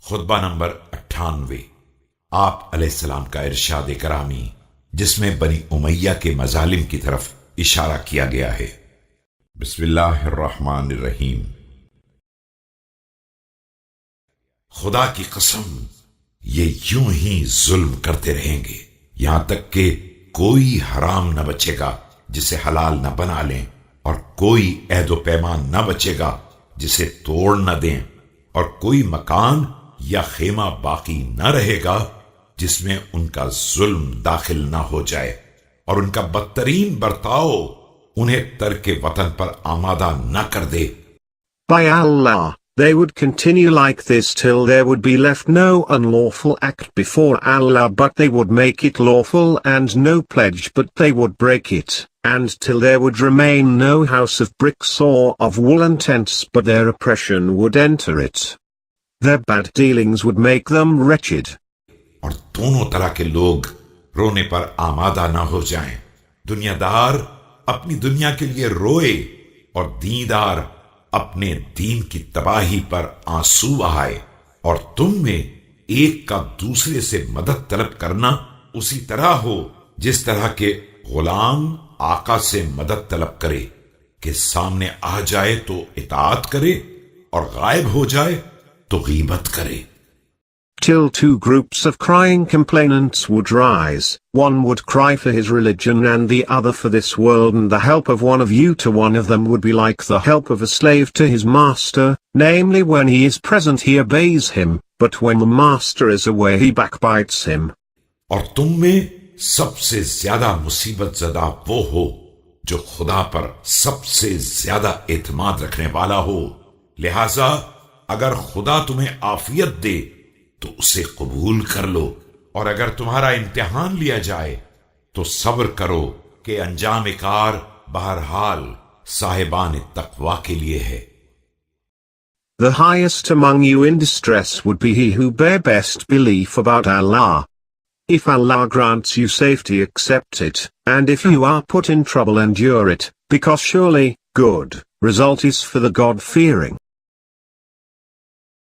खुतबा number 98। आप अलैहिस्सलाम का इरशाद करामी जिसमें बनी उमैया के मजालिम की तरफ इशारा किया गया है। बिस्मिल्लाहिर्रहमानिर्रहीम। खुदा की कसम, ये यूं ही जुल्म करते रहेंगे यहां तक कि कोई हराम न बचेगा जिसे हलाल न बना लें, और कोई अहदो पैमान न बचेगा जिसे तोड़ न दें, और कोई मकान या खेमा बाकी न रहेगा जिसमें उनका जुल्म दाखिल न हो जाए, और उनका बदतरीन बर्ताव उन्हें तर्क वतन पर आमादा न कर दे। By Allah, they would continue like this till there would be left no unlawful act before Allah but they would make it lawful, and no pledge but they would break it, and till there would remain no house of bricks or of woolen tents but their oppression would enter it. Their bad dealings would make them wretched. और दोनों तरह के लोग रोने पर आमादा ना हो जाएं। दुनियादार अपनी दुनिया के लिए रोए और दीनदार अपने दीन की तबाही पर आंसू बहाए, और तुम में एक का दूसरे से मदद तलब करना उसी तरह हो जिस तरह के गुलाम आका से मदद तलब करे कि सामने आ जाए तो इताअत करे और गायब हो जाए तो गीबत करे। Till two groups of crying complainants would rise, one would cry for his religion and the other for this world, and the help of one of you to one of them would be like the help of a slave to his master, namely when he is present he obeys him, but when the master is away he backbites him. और तुम में सबसे ज्यादा मुसीबत ज़दा वो हो जो खुदा पर सबसे ज्यादा एतमाद रखने वाला हो। लिहाजा अगर खुदा तुम्हें आफियत दे तो उसे कबूल कर लो, और अगर तुम्हारा इम्तिहान लिया जाए तो सब्र करो कि अंजाम कार बहरहाल साहिबान तकवा के लिए है। The highest among you in distress would be he who bear best belief about Allah. If Allah grants you safety, accept it, and if you are put in trouble, endure it, because surely good result is for the God-fearing.